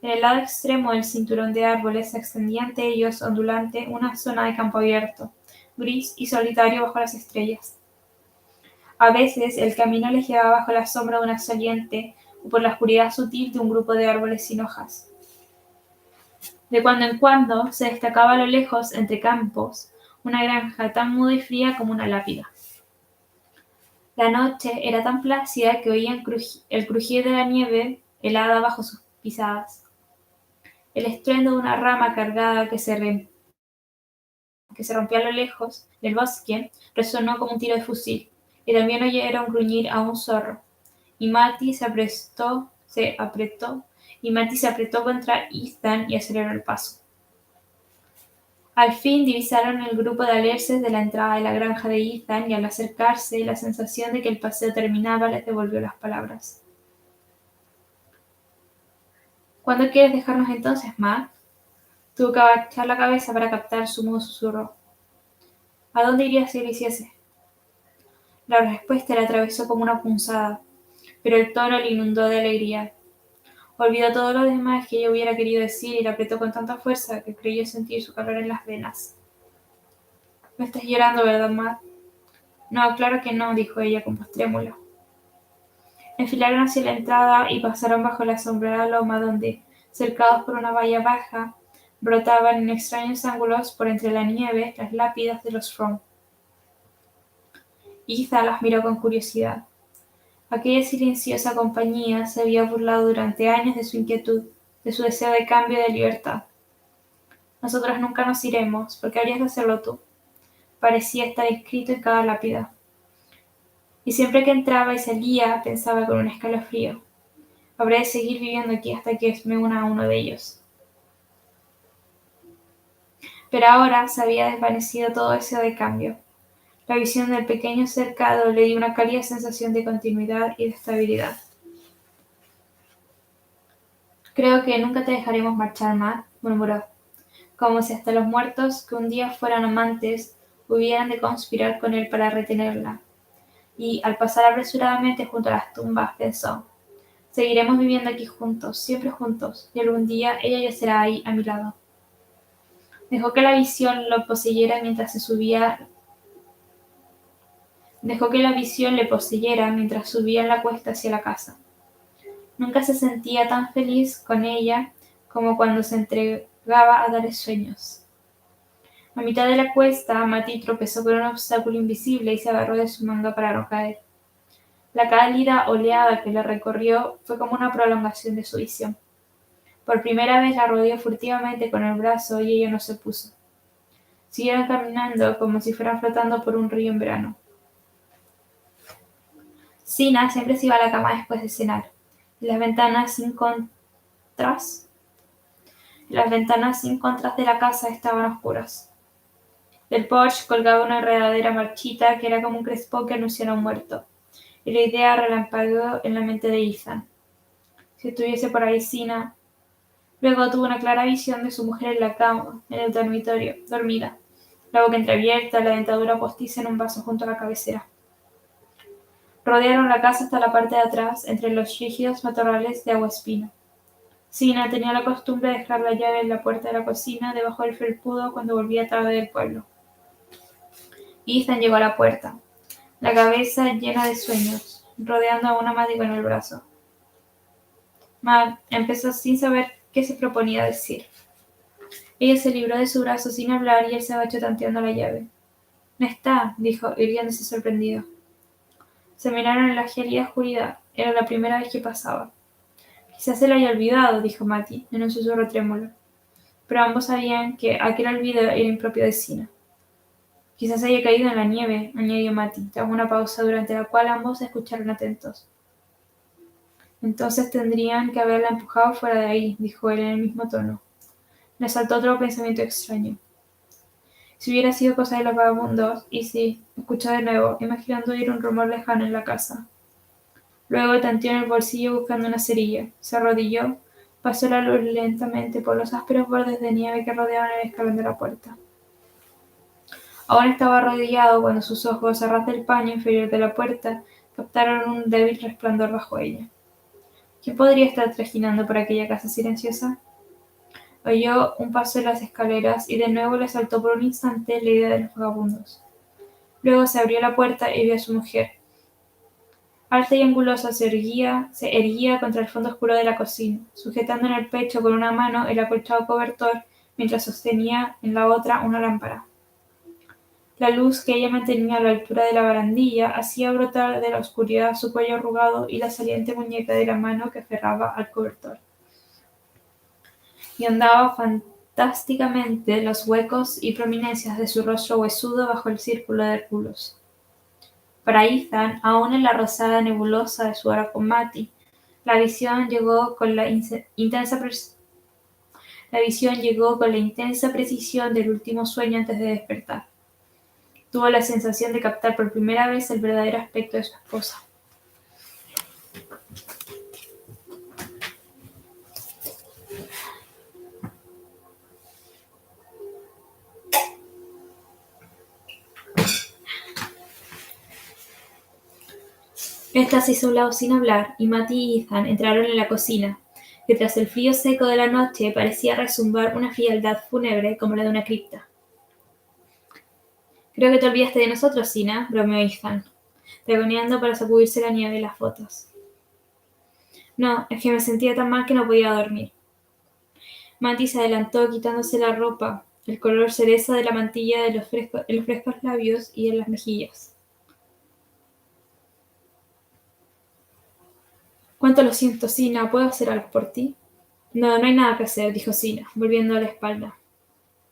Speaker 1: En el lado extremo del cinturón de árboles se extendía ante ellos, ondulante, una zona de campo abierto, gris y solitario bajo las estrellas. A veces el camino les llevaba bajo la sombra de una saliente o por la oscuridad sutil de un grupo de árboles sin hojas. De cuando en cuando se destacaba a lo lejos, entre campos, una granja tan muda y fría como una lápida. La noche era tan plácida que oían el crujir de la nieve helada bajo sus pisadas. El estruendo de una rama cargada que se rompió a lo lejos del bosque resonó como un tiro de fusil, y también oyeron gruñir a un zorro. Y Matty se apretó contra Ethan y aceleró el paso. Al fin divisaron el grupo de alerces de la entrada de la granja de Ethan y al acercarse, la sensación de que el paseo terminaba les devolvió las palabras. ¿Cuándo quieres dejarnos entonces, Matt? Tuvo que agachar la cabeza para captar su mudo susurro. ¿A dónde irías si lo hiciese? La respuesta le atravesó como una punzada, pero el tono le inundó de alegría. Olvidó todo lo demás que ella hubiera querido decir y la apretó con tanta fuerza que creyó sentir su calor en las venas. No estás llorando, ¿verdad, Matt? No, claro que no, dijo ella con voz trémula. Enfilaron hacia la entrada y pasaron bajo la asombrada loma donde, cercados por una valla baja, brotaban en extraños ángulos por entre la nieve las lápidas de los Frome. Ethan las miró con curiosidad. Aquella silenciosa compañía se había burlado durante años de su inquietud, de su deseo de cambio y de libertad. Nosotros nunca nos iremos, porque habrías de hacerlo tú. Parecía estar escrito en cada lápida. Y siempre que entraba y salía, pensaba con un escalofrío. Habré de seguir viviendo aquí hasta que me una a uno de ellos. Pero ahora se había desvanecido todo deseo de cambio. La visión del pequeño cercado le dio una cálida sensación de continuidad y de estabilidad. Creo que nunca te dejaremos marchar, Matt, murmuró, como si hasta los muertos que un día fueran amantes hubieran de conspirar con él para retenerla. Y, al pasar apresuradamente junto a las tumbas, pensó, seguiremos viviendo aquí juntos, siempre juntos, y algún día ella ya será ahí a mi lado. Dejó que la visión le poseyera mientras subía en la cuesta hacia la casa. Nunca se sentía tan feliz con ella como cuando se entregaba a darle sueños. A mitad de la cuesta, Matty tropezó con un obstáculo invisible y se agarró de su manga para no caer. La cálida oleada que la recorrió fue como una prolongación de su visión. Por primera vez la rodeó furtivamente con el brazo y ella no se opuso. Siguieron caminando como si fueran flotando por un río en verano. Sina siempre se iba a la cama después de cenar. Las ventanas sin contras de la casa estaban oscuras. Del porche colgaba una enredadera marchita que era como un crespón que anunciara un muerto. Y la idea relampagueó en la mente de Ethan. Si estuviese por ahí Sina. Luego tuvo una clara visión de su mujer en la cama, en el dormitorio, dormida, la boca entreabierta, la dentadura postiza en un vaso junto a la cabecera. Rodearon la casa hasta la parte de atrás, entre los rígidos matorrales de aguaespino. Sina tenía la costumbre de dejar la llave en la puerta de la cocina debajo del felpudo cuando volvía tarde del pueblo. Ethan llegó a la puerta, la cabeza llena de sueños, rodeando a una Matty con el brazo. Matt empezó sin saber qué se proponía decir. Ella se libró de su brazo sin hablar y él se agachó tanteando la llave. «No está», dijo, irguiéndose sorprendido. Se miraron en la gélida oscuridad. Era la primera vez que pasaba. Quizás se lo haya olvidado, dijo Mati, en un susurro trémulo. Pero ambos sabían que aquel olvido era impropio de Sina. Quizás haya caído en la nieve, añadió Mati, tras una pausa durante la cual ambos se escucharon atentos. Entonces tendrían que haberla empujado fuera de ahí, dijo él en el mismo tono. Le saltó otro pensamiento extraño. Si hubiera sido cosa de los vagabundos, y sí, escuchó de nuevo, imaginando oír un rumor lejano en la casa. Luego tanteó en el bolsillo buscando una cerilla, se arrodilló, pasó la luz lentamente por los ásperos bordes de nieve que rodeaban el escalón de la puerta. Aún estaba arrodillado cuando sus ojos, a ras del paño inferior de la puerta, captaron un débil resplandor bajo ella. ¿Quién podría estar trajinando por aquella casa silenciosa? Oyó un paso en las escaleras y de nuevo le saltó por un instante la idea de los vagabundos. Luego se abrió la puerta y vio a su mujer. Alta y angulosa se erguía contra el fondo oscuro de la cocina, sujetando en el pecho con una mano el acolchado cobertor mientras sostenía en la otra una lámpara. La luz que ella mantenía a la altura de la barandilla hacía brotar de la oscuridad su cuello arrugado y la saliente muñeca de la mano que aferraba al cobertor. Y ondaba fantásticamente los huecos y prominencias de su rostro huesudo bajo el círculo de rulos. Para Ethan, aún en la rosada nebulosa de su hora con Matty, la visión llegó con la intensa precisión del último sueño antes de despertar. Tuvo la sensación de captar por primera vez el verdadero aspecto de su esposa. Esta se hizo a un lado sin hablar, y Matty y Ethan entraron en la cocina, que tras el frío seco de la noche parecía rezumbar una frialdad fúnebre como la de una cripta. «Creo que te olvidaste de nosotros, Sina», bromeó Ethan, regoneando para sacudirse la nieve de las botas. «No, es que me sentía tan mal que no podía dormir». Matty se adelantó quitándose la ropa, el color cereza de la mantilla en los frescos labios y en las mejillas. «Cuánto lo siento, Sina, ¿puedo hacer algo por ti?» «No, no hay nada que hacer», dijo Sina, volviendo a la espalda.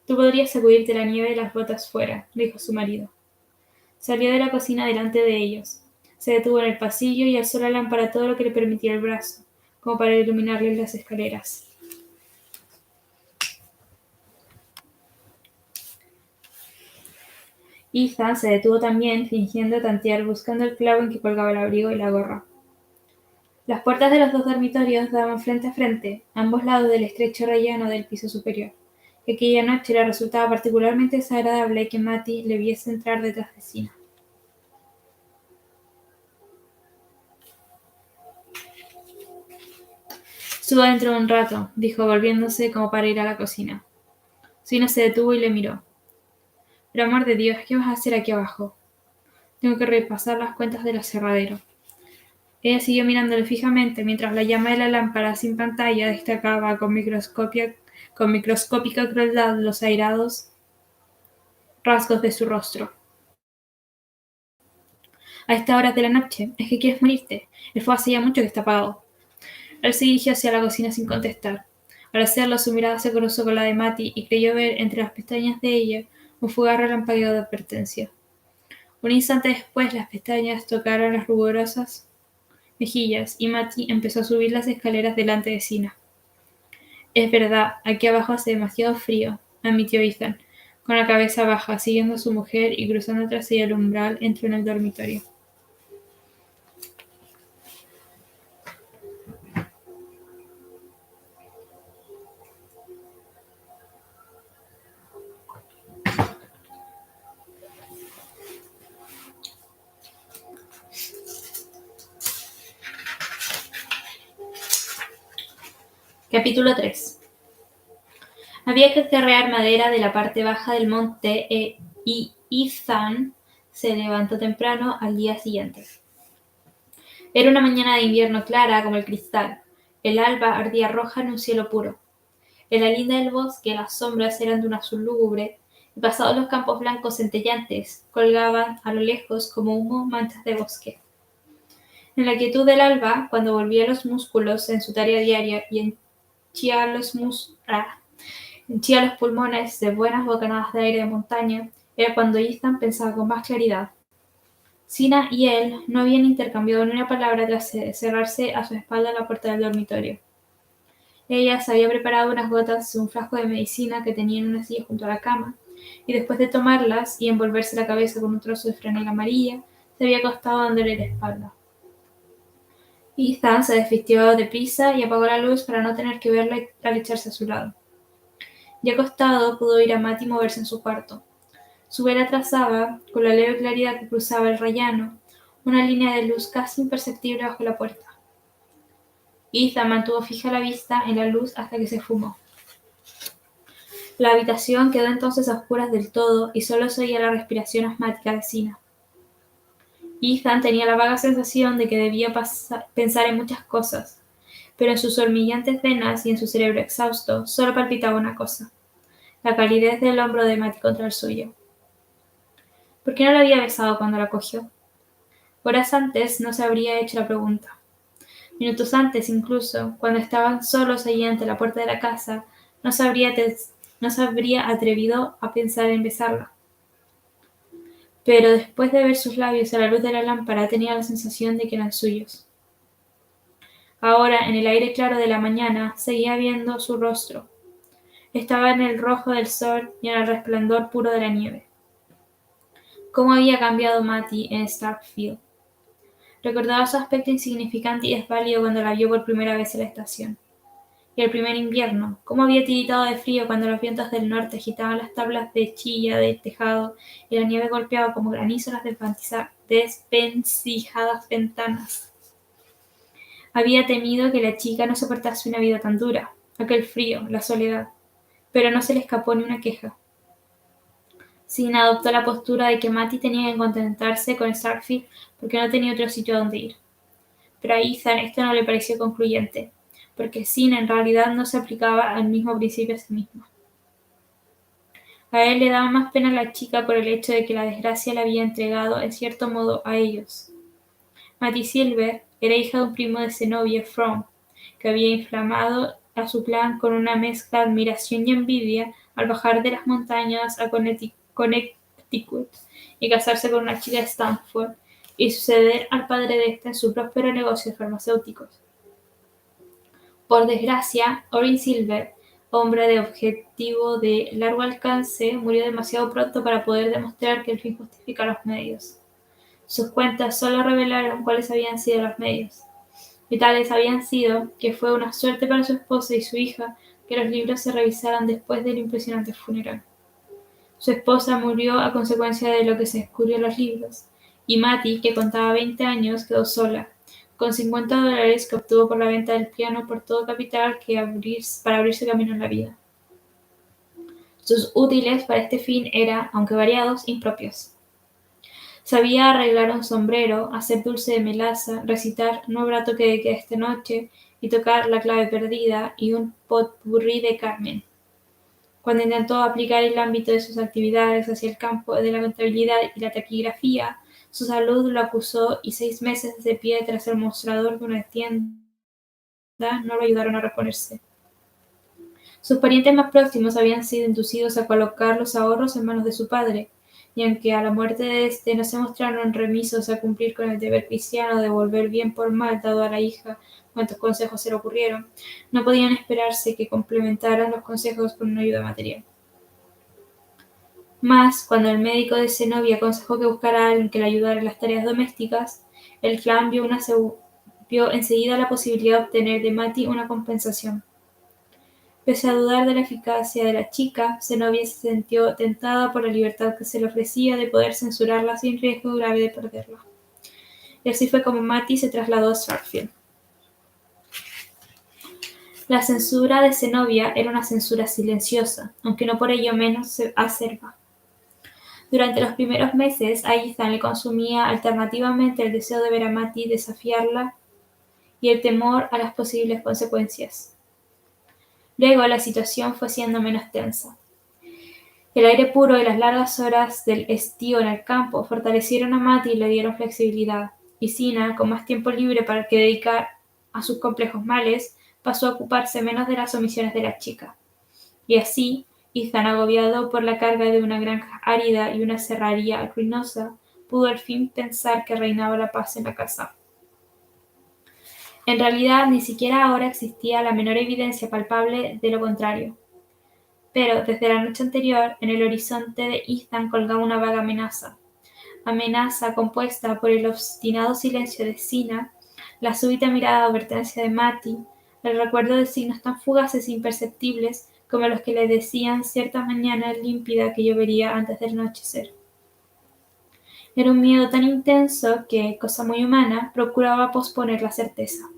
Speaker 1: «Tú podrías sacudirte la nieve de las botas fuera», dijo su marido. Salió de la cocina delante de ellos. Se detuvo en el pasillo y alzó la lámpara todo lo que le permitía el brazo, como para iluminarles las escaleras. Ethan se detuvo también, fingiendo tantear, buscando el clavo en que colgaba el abrigo y la gorra. Las puertas de los dos dormitorios daban frente a frente, a ambos lados del estrecho rellano del piso superior, y aquella noche le resultaba particularmente desagradable que Matty le viese entrar detrás de Sina. «Suba dentro de un rato», dijo, volviéndose como para ir a la cocina. Sina se detuvo y le miró. «Por amor de Dios, ¿qué vas a hacer aquí abajo?» «Tengo que repasar las cuentas del aserradero». Ella siguió mirándole fijamente mientras la llama de la lámpara sin pantalla destacaba con microscópica crueldad los airados rasgos de su rostro. «A esta hora de la noche, ¿es que quieres morirte? El fuego hace ya mucho que está apagado». Él se dirigió hacia la cocina sin contestar. Al hacerlo, su mirada se cruzó con la de Matty y creyó ver entre las pestañas de ella un fugaz relampagueo de advertencia. Un instante después, las pestañas tocaron las rugosas mejillas y Matty empezó a subir las escaleras delante de Sina. «Es verdad, aquí abajo hace demasiado frío», admitió Ethan, con la cabeza baja, siguiendo a su mujer y cruzando tras ella el umbral, entró en el dormitorio. Capítulo 3. Había que acarrear madera de la parte baja del monte y Ethan se levantó temprano al día siguiente. Era una mañana de invierno clara como el cristal. El alba ardía roja en un cielo puro. En la linda del bosque las sombras eran de un azul lúgubre y pasados los campos blancos centelleantes colgaban a lo lejos como humo manchas de bosque. En la quietud del alba, cuando volvía los músculos en su tarea diaria y henchía los pulmones de buenas bocanadas de aire de montaña, era cuando Ethan pensaba con más claridad. Sina y él no habían intercambiado ni una palabra tras cerrarse a su espalda la puerta del dormitorio. Ella se había preparado unas gotas de un frasco de medicina que tenía en una silla junto a la cama, y después de tomarlas y envolverse la cabeza con un trozo de franela amarilla, se había acostado dándole la espalda. Ethan se desvistió deprisa y apagó la luz para no tener que verla al echarse a su lado. Ya acostado, pudo oír a Matty moverse en su cuarto. Su vela trazaba, con la leve claridad que cruzaba el rellano, una línea de luz casi imperceptible bajo la puerta. Ethan mantuvo fija la vista en la luz hasta que se esfumó. La habitación quedó entonces a oscuras del todo y solo se oía la respiración asmática de Sina. Ethan tenía la vaga sensación de que debía pensar en muchas cosas, pero en sus hormigueantes venas y en su cerebro exhausto solo palpitaba una cosa: la calidez del hombro de Matty contra el suyo. ¿Por qué no la había besado cuando la cogió? Horas antes no se habría hecho la pregunta. Minutos antes, incluso, cuando estaban solos allí ante la puerta de la casa, no se habría atrevido a pensar en besarla. Pero después de ver sus labios a la luz de la lámpara, tenía la sensación de que eran suyos. Ahora, en el aire claro de la mañana, seguía viendo su rostro. Estaba en el rojo del sol y en el resplandor puro de la nieve. ¿Cómo había cambiado Matty en Starkfield? Recordaba su aspecto insignificante y desválido cuando la vio por primera vez en la estación. Y el primer invierno, cómo había tiritado de frío cuando los vientos del norte agitaban las tablas de chilla del tejado y la nieve golpeaba como granizo las desvencijadas ventanas. Había temido que la chica no soportase una vida tan dura, aquel frío, la soledad, pero no se le escapó ni una queja. Sina adoptó la postura de que Matty tenía que contentarse con Starkfield porque no tenía otro sitio a donde ir. Pero a Ethan esto no le pareció concluyente, porque Sina en realidad no se aplicaba al mismo principio a sí misma. A él le daba más pena la chica por el hecho de que la desgracia la había entregado, en cierto modo, a ellos. Matty Silver era hija de un primo de Zenobia Fromm, que había inflamado a su plan con una mezcla de admiración y envidia al bajar de las montañas a Connecticut y casarse con una chica de Stanford y suceder al padre de ésta en su próspero negocio de farmacéuticos. Por desgracia, Orrin Silver, hombre de objetivo de largo alcance, murió demasiado pronto para poder demostrar que el fin justifica los medios. Sus cuentas solo revelaron cuáles habían sido los medios, y tales habían sido que fue una suerte para su esposa y su hija que los libros se revisaran después del impresionante funeral. Su esposa murió a consecuencia de lo que se descubrió en los libros, y Matty, que contaba 20 años, quedó sola, con $50 que obtuvo por la venta del piano por todo capital para abrirse camino en la vida. Sus útiles para este fin eran, aunque variados, impropios. Sabía arreglar un sombrero, hacer dulce de melaza, recitar No habrá toque de queda esta noche y tocar La clave perdida y un potpourri de Carmen. Cuando intentó aplicar el ámbito de sus actividades hacia el campo de la contabilidad y la taquigrafía, su salud lo acusó y 6 meses de pie tras el mostrador de una tienda no lo ayudaron a reponerse. Sus parientes más próximos habían sido inducidos a colocar los ahorros en manos de su padre, y aunque a la muerte de éste no se mostraron remisos a cumplir con el deber cristiano de devolver bien por mal dado a la hija cuantos consejos se le ocurrieron, no podían esperarse que complementaran los consejos con una ayuda material. Mas, cuando el médico de Zenobia aconsejó que buscara a alguien que le ayudara en las tareas domésticas, el clan vio enseguida la posibilidad de obtener de Matty una compensación. Pese a dudar de la eficacia de la chica, Zenobia se sintió tentada por la libertad que se le ofrecía de poder censurarla sin riesgo grave de perderla. Y así fue como Matty se trasladó a Starkfield. La censura de Zenobia era una censura silenciosa, aunque no por ello menos acerba. Durante los primeros meses, a Ethan le consumía alternativamente el deseo de ver a Matty desafiarla y el temor a las posibles consecuencias. Luego la situación fue siendo menos tensa. El aire puro y las largas horas del estío en el campo fortalecieron a Matty y le dieron flexibilidad, y Sina, con más tiempo libre para que dedicar a sus complejos males, pasó a ocuparse menos de las omisiones de la chica. Y así, Ethan, agobiado por la carga de una granja árida y una serraría ruinosa, pudo al fin pensar que reinaba la paz en la casa. En realidad, ni siquiera ahora existía la menor evidencia palpable de lo contrario. Pero, desde la noche anterior, en el horizonte de Ethan colgaba una vaga amenaza compuesta por el obstinado silencio de Sina, la súbita mirada de advertencia de Matty, el recuerdo de signos tan fugaces e imperceptibles como los que le decían cierta mañana límpida que llovería antes del anochecer. Era un miedo tan intenso que, cosa muy humana, procuraba posponer la certeza.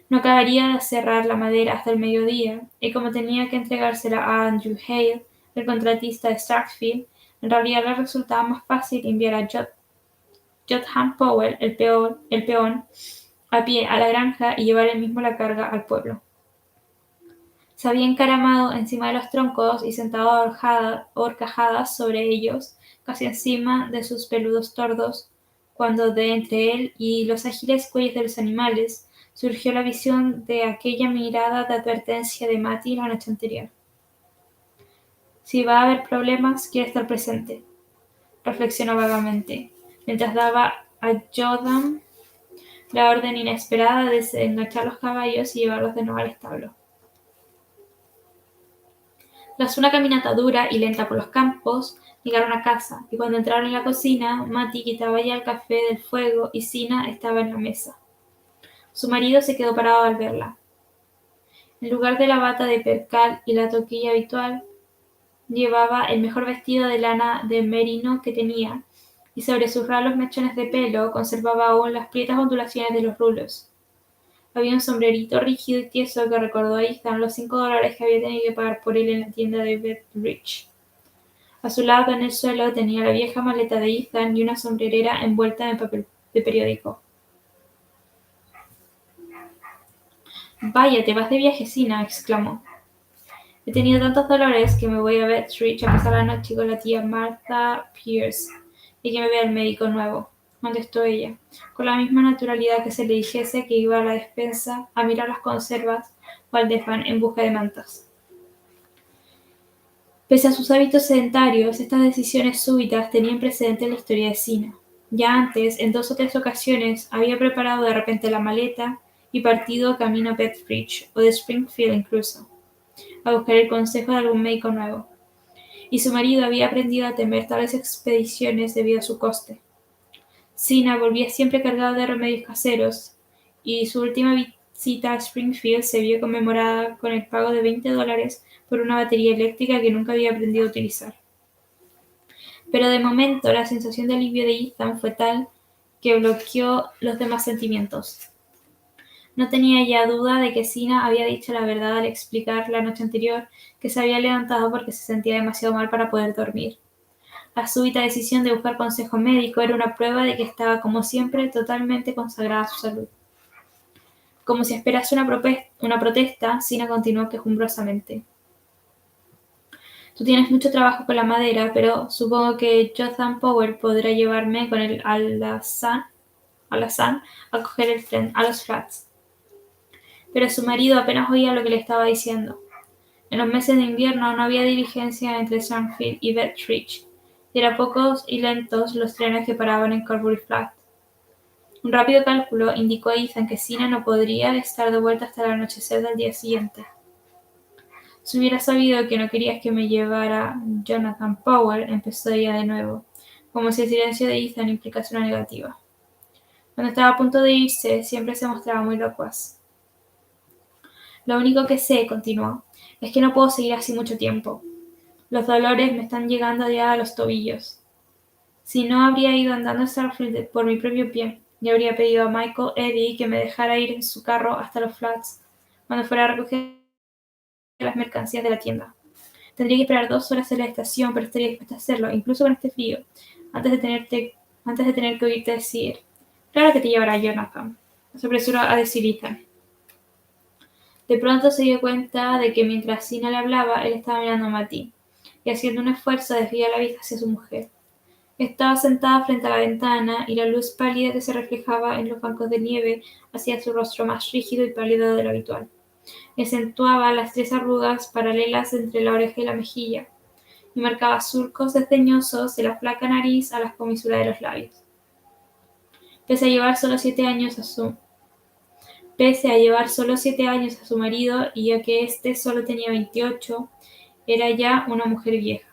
Speaker 1: No acabaría de cerrar la madera hasta el mediodía, y como tenía que entregársela a Andrew Hale, el contratista de Starkfield, en realidad le resultaba más fácil enviar a Jotham Powell, el peón, a pie a la granja y llevar él mismo la carga al pueblo. Se había encaramado encima de los troncos y sentado a horcajadas sobre ellos, casi encima de sus peludos tordos, cuando de entre él y los ágiles cuellos de los animales surgió la visión de aquella mirada de advertencia de Matty la noche anterior. Si va a haber problemas, quiere estar presente, reflexionó vagamente, mientras daba a Jotham la orden inesperada de desenganchar los caballos y llevarlos de nuevo al establo. Tras una caminata dura y lenta por los campos, llegaron a casa, y cuando entraron en la cocina, Matty quitaba ya el café del fuego y Sina estaba en la mesa. Su marido se quedó parado al verla. En lugar de la bata de percal y la toquilla habitual, llevaba el mejor vestido de lana de merino que tenía, y sobre sus ralos mechones de pelo conservaba aún las prietas ondulaciones de los rulos. Había un sombrerito rígido y tieso que recordó a Ethan los $5 que había tenido que pagar por él en la tienda de Bethridge. A su lado, en el suelo, tenía la vieja maleta de Ethan y una sombrerera envuelta en papel de periódico. «Vaya, te vas de viaje, Sina», exclamó. «He tenido tantos dolores que me voy a Bethridge a pasar la noche con la tía Martha Pierce y que me vea el médico nuevo», contestó ella, con la misma naturalidad que se le dijese que iba a la despensa a mirar las conservas o al desván en busca de mantas. Pese a sus hábitos sedentarios, estas decisiones súbitas tenían precedente en la historia de Sina. Ya antes, en 2 o 3 ocasiones, había preparado de repente la maleta y partido camino a Bethridge o de Springfield incluso, a buscar el consejo de algún médico nuevo. Y su marido había aprendido a temer tales expediciones debido a su coste. Sina volvía siempre cargado de remedios caseros, y su última visita a Springfield se vio conmemorada con el pago de $20 por una batería eléctrica que nunca había aprendido a utilizar. Pero de momento la sensación de alivio de Ethan fue tal que bloqueó los demás sentimientos. No tenía ya duda de que Sina había dicho la verdad al explicar la noche anterior que se había levantado porque se sentía demasiado mal para poder dormir. La súbita decisión de buscar consejo médico era una prueba de que estaba, como siempre, totalmente consagrada a su salud. Como si esperase una protesta, Sina continuó quejumbrosamente. «Tú tienes mucho trabajo con la madera, pero supongo que Jotham Powell podrá llevarme con el alazán a coger el tren a los Flats». Pero su marido apenas oía lo que le estaba diciendo. En los meses de invierno no había diligencia entre Springfield y Bethridge, y eran pocos y lentos los trenes que paraban en Corbury Flat. Un rápido cálculo indicó a Ethan que Sina no podría estar de vuelta hasta el anochecer del día siguiente. «Si hubiera sabido que no querías que me llevara Jonathan Powell», empezó ella de nuevo, como si el silencio de Ethan implicase una negativa. Cuando estaba a punto de irse, siempre se mostraba muy locuaz. «Lo único que sé», continuó, «es que no puedo seguir así mucho tiempo. Los dolores me están llegando ya a los tobillos. Si no, habría ido andando a Starfield por mi propio pie, y habría pedido a Michael Eddy que me dejara ir en su carro hasta los Flats cuando fuera a recoger las mercancías de la tienda. Tendría que esperar 2 horas en la estación, pero estaría dispuesta a hacerlo, incluso con este frío, antes de tener que oírte decir, «Claro que te llevará Jonathan», se apresuró a decir Ethan. De pronto se dio cuenta de que mientras Sina le hablaba, él estaba mirando a Matty, y haciendo un esfuerzo desvió la vista hacia su mujer. Estaba sentada frente a la ventana y la luz pálida que se reflejaba en los bancos de nieve hacía su rostro más rígido y pálido de lo habitual. Acentuaba las 3 arrugas paralelas entre la oreja y la mejilla y marcaba surcos desdeñosos de la flaca nariz a las comisuras de los labios. Pese a llevar solo 7 años a su marido y ya que éste solo tenía 28, era ya una mujer vieja.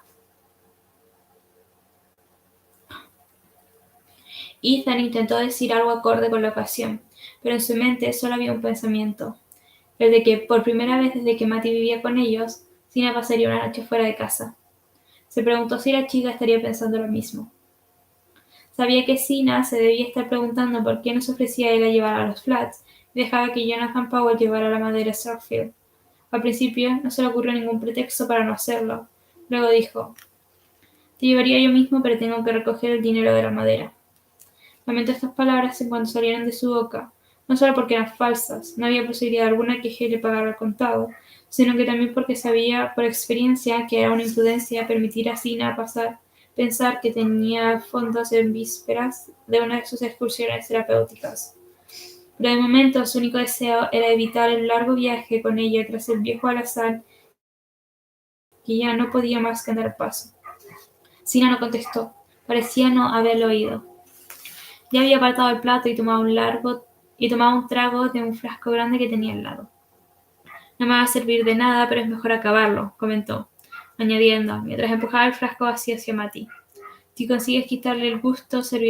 Speaker 1: Ethan intentó decir algo acorde con la ocasión, pero en su mente solo había un pensamiento, el de que, por primera vez desde que Matty vivía con ellos, Sina pasaría una noche fuera de casa. Se preguntó si la chica estaría pensando lo mismo. Sabía que Sina se debía estar preguntando por qué no se ofrecía él a llevar a los Flats y dejaba que Jonathan Powell llevara la madera a Starfield. Al principio no se le ocurrió ningún pretexto para no hacerlo. Luego dijo: «Te llevaría yo mismo, pero tengo que recoger el dinero de la madera». Lamentó estas palabras en cuanto salieron de su boca, no solo porque eran falsas, no había posibilidad alguna que G le pagara al contado, sino que también porque sabía por experiencia que era una imprudencia permitir a Sina pensar que tenía fondos en vísperas de una de sus excursiones terapéuticas. Pero de momento su único deseo era evitar el largo viaje con ella tras el viejo alazán que ya no podía más que andar paso. Sina no contestó, parecía no haberlo oído. Ya había apartado el plato y tomaba un trago de un frasco grande que tenía al lado. «No me va a servir de nada, pero es mejor acabarlo», comentó, añadiendo, mientras empujaba el frasco vacío hacia Matty: «Si consigues quitarle el gusto, servirá